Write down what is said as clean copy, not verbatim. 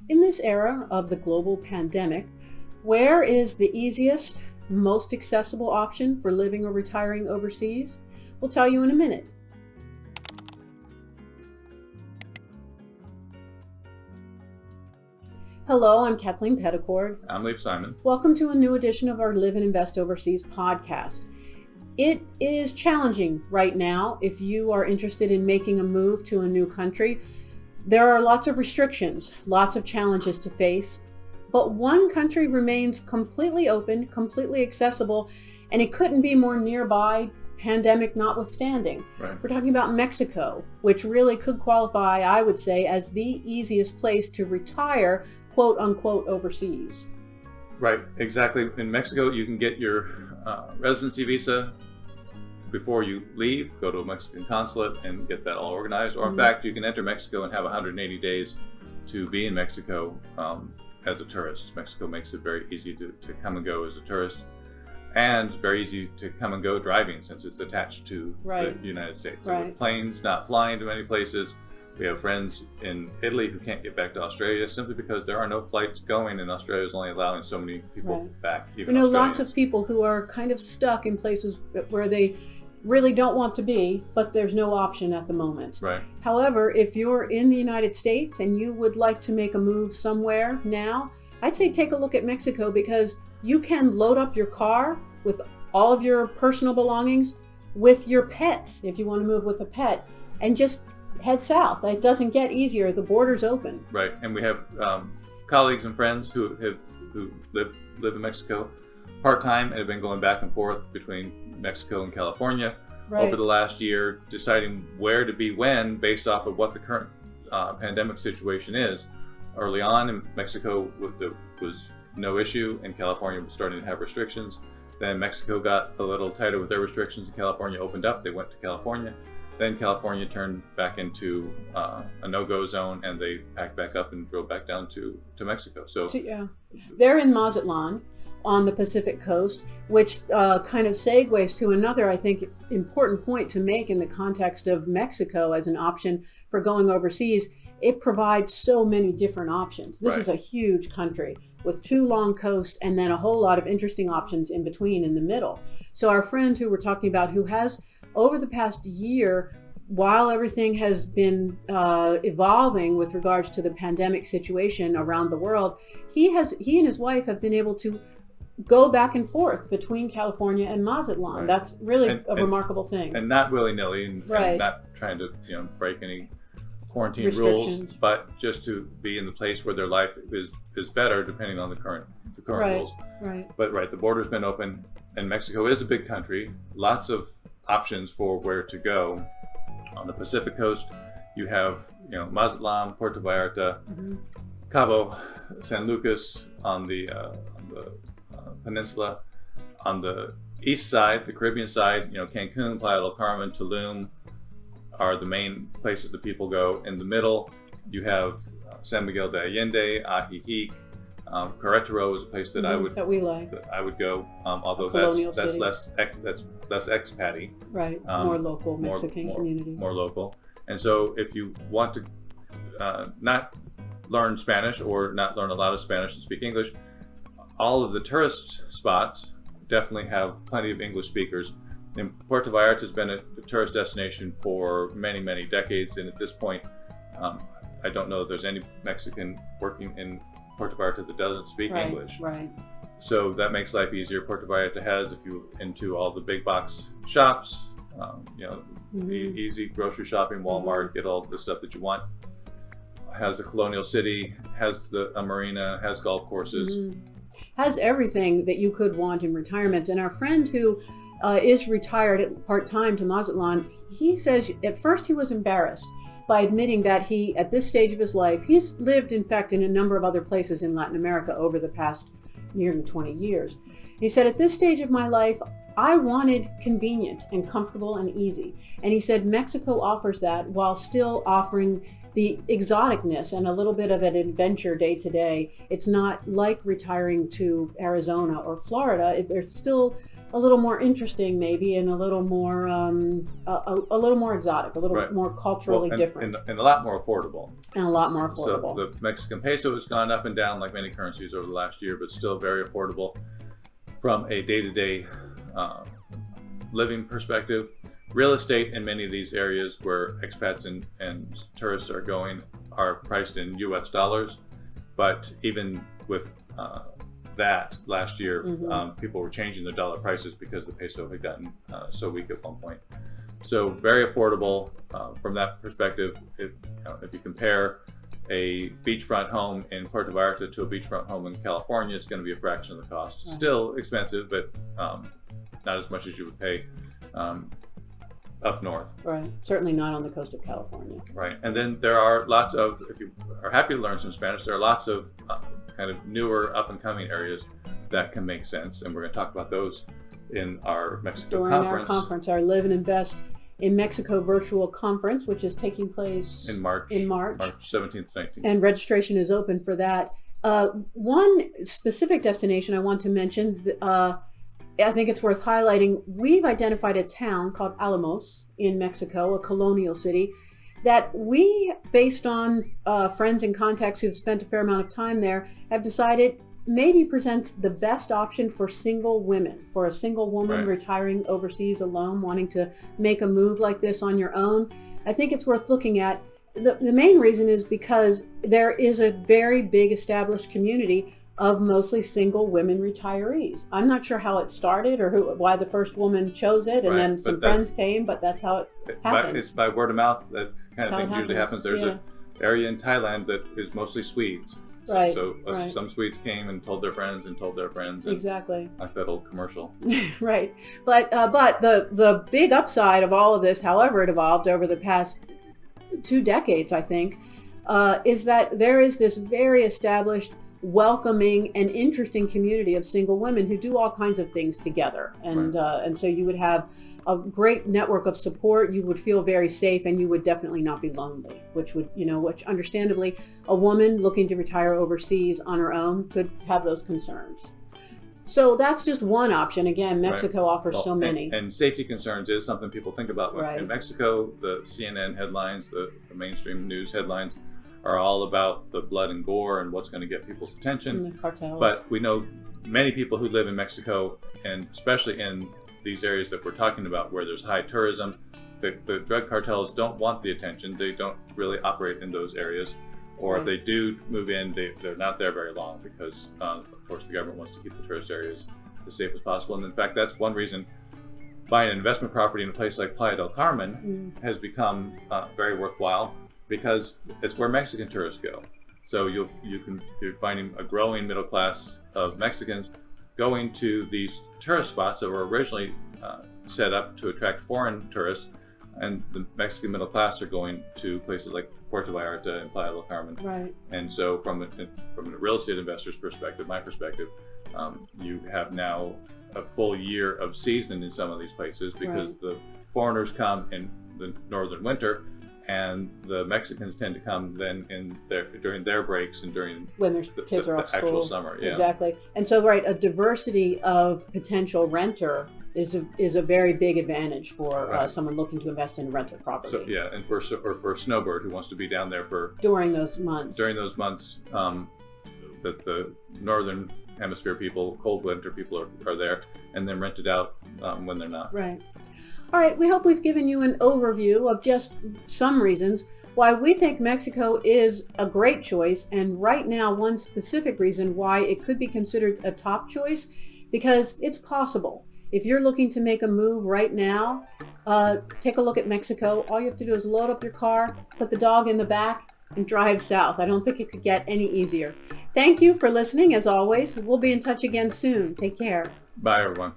In this era of the global pandemic, where is the easiest, most accessible option for living or retiring overseas? We'll tell you in a minute. Hello, I'm Kathleen Petticord. I'm Leif Simon. Welcome to a new edition of our Live and Invest Overseas podcast. It is challenging right now if you are interested in making a move to a new country. There are lots of restrictions, lots of challenges to face, but one country remains completely open, completely accessible, and it couldn't be more nearby, pandemic notwithstanding. Right. We're talking about Mexico, which really could qualify, I would say, as the easiest place to retire, quote unquote, overseas. Right, exactly. In Mexico, you can get your residency visa before you leave, go to a Mexican consulate and get that all organized. Or in fact, you can enter Mexico and have 180 days to be in Mexico as a tourist. Mexico makes it very easy to come and go as a tourist, and very easy to come and go driving since it's attached to the United States. So with planes not flying to many places. We have friends in Italy who can't get back to Australia simply because there are no flights going, and Australia is only allowing so many people back. Even we know lots of people who are kind of stuck in places where they really don't want to be, but there's no option at the moment. Right. However, if you're in the United States and you would like to make a move somewhere now, I'd say take a look at Mexico, because you can load up your car with all of your personal belongings, with your pets, if you want to move with a pet, and just head south. It doesn't get easier. The border's open. Right, and we have colleagues and friends who live in Mexico part-time and have been going back and forth between Mexico and California over the last year, deciding where to be when based off of what the current pandemic situation is. Early on in Mexico was no issue, and California was starting to have restrictions. Then Mexico got a little tighter with their restrictions, and California opened up. They went to California. Then California turned back into a no-go zone, and they packed back up and drove back down to Mexico. So they're in Mazatlan on the Pacific coast, which kind of segues to another, I think, important point to make in the context of Mexico as an option for going overseas. It provides so many different options. This is a huge country with two long coasts and then a whole lot of interesting options in between, in the middle. So our friend who we're talking about, who has, over the past year, while everything has been evolving with regards to the pandemic situation around the world, he and his wife have been able to go back and forth between California and Mazatlan. That's really a remarkable thing. And not willy-nilly, and not trying to break any quarantine rules, but just to be in the place where their life is better, depending on the current rules. But the border's been open, and Mexico is a big country. Lots of options for where to go. On the Pacific coast, you have Mazatlan, Puerto Vallarta, Cabo San Lucas on the peninsula. On the east side, the Caribbean side, Cancun, Playa del Carmen, Tulum are the main places that people go. In the middle, you have San Miguel de Allende, Ajijic. Querétaro is a place that I would go, although that's less expatty. Right, more local Mexican community. More local. And so if you want to not learn Spanish or not learn a lot of Spanish and speak English, all of the tourist spots definitely have plenty of English speakers. And Puerto Vallarta has been a tourist destination for many, many decades, and at this point, I don't know if there's any Mexican working in Puerto Vallarta that doesn't speak English. Right. So that makes life easier. Puerto Vallarta has, if you're into all the big box shops, easy grocery shopping, Walmart, get all the stuff that you want. Has a colonial city, has a marina, has golf courses. Has everything that you could want in retirement. And our friend who is retired part-time to Mazatlan, he says at first he was embarrassed by admitting that he, at this stage of his life, he's lived, in fact, in a number of other places in Latin America over the past nearly 20 years. He said, at this stage of my life, I wanted convenient and comfortable and easy. And he said Mexico offers that while still offering the exoticness and a little bit of an adventure day to day. It's not like retiring to Arizona or Florida. There's still a little more interesting, maybe, and a little more exotic, a little Right. more culturally different, and a lot more affordable. and a lot more affordable. So the Mexican peso has gone up and down like many currencies over the last year, but still very affordable from a day-to-day living perspective. Real estate in many of these areas where expats and tourists are going are priced in U.S. dollars, but even with that last year, people were changing their dollar prices because the peso had gotten so weak at one point. So very affordable from that perspective. If you compare a beachfront home in Puerto Vallarta to a beachfront home in California, it's going to be a fraction of the cost. Right. Still expensive, but not as much as you would pay up north. Right. Certainly not on the coast of California. Right. And then there are lots of, if you are happy to learn some Spanish, there are lots of kind of newer up and coming areas that can make sense. And we're going to talk about those in our Mexico During conference. our Live and Invest in Mexico virtual conference, which is taking place In March 17th, 19th. And registration is open for that. One specific destination I want to mention, I think it's worth highlighting. We've identified a town called Alamos in Mexico, a colonial city, that we, based on friends and contacts who've spent a fair amount of time there, have decided maybe presents the best option for single women, for a single woman Right. retiring overseas alone, wanting to make a move like this on your own. I think it's worth looking at. The main reason is because there is a very big established community of mostly single women retirees. I'm not sure how it started or why the first woman chose it, and Right, then but some that's- friends came, but that's how it happens. It's by word of mouth that kind of That's how thing it usually happens. There's yeah. an area in Thailand that is mostly Swedes. Right, So right. some Swedes came and told their friends and told their friends. And Exactly. like that old commercial. Right. But the big upside of all of this, however it evolved over the past 2 decades, I think, is that there is this very established, welcoming, and interesting community of single women who do all kinds of things together. And so you would have a great network of support. You would feel very safe, and you would definitely not be lonely, which understandably, a woman looking to retire overseas on her own could have those concerns. So that's just one option. Again, Mexico offers Well, so many. And safety concerns is something people think about. Right. In Mexico, the CNN headlines, the mainstream news headlines are all about the blood and gore and what's going to get people's attention. And the cartels. But we know many people who live in Mexico, and especially in these areas that we're talking about where there's high tourism, the drug cartels don't want the attention. They don't really operate in those areas. Or if they do move in, they're not there very long because, of course, the government wants to keep the tourist areas as safe as possible. And in fact, that's one reason buying an investment property in a place like Playa del Carmen has become very worthwhile, because it's where Mexican tourists go. So you're finding a growing middle class of Mexicans going to these tourist spots that were originally set up to attract foreign tourists, and the Mexican middle class are going to places like Puerto Vallarta and Playa del Carmen. Right. And so from a real estate investor's perspective, my perspective, you have now a full year of season in some of these places because the foreigners come in the northern winter, and the Mexicans tend to come then during their breaks and during When their kids are the off school. actual summer. Yeah. Exactly. And so, a diversity of potential renter is a very big advantage for someone looking to invest in a rental property. So yeah, and for a snowbird who wants to be down there during those months. That the northern hemisphere people, cold winter people are there, and then rented out when they're not. Right. All right. We hope we've given you an overview of just some reasons why we think Mexico is a great choice, and right now one specific reason why it could be considered a top choice, because it's possible. If you're looking to make a move right now, take a look at Mexico. All you have to do is load up your car, put the dog in the back, and drive south. I don't think it could get any easier. Thank you for listening, as always. We'll be in touch again soon. Take care. Bye, everyone.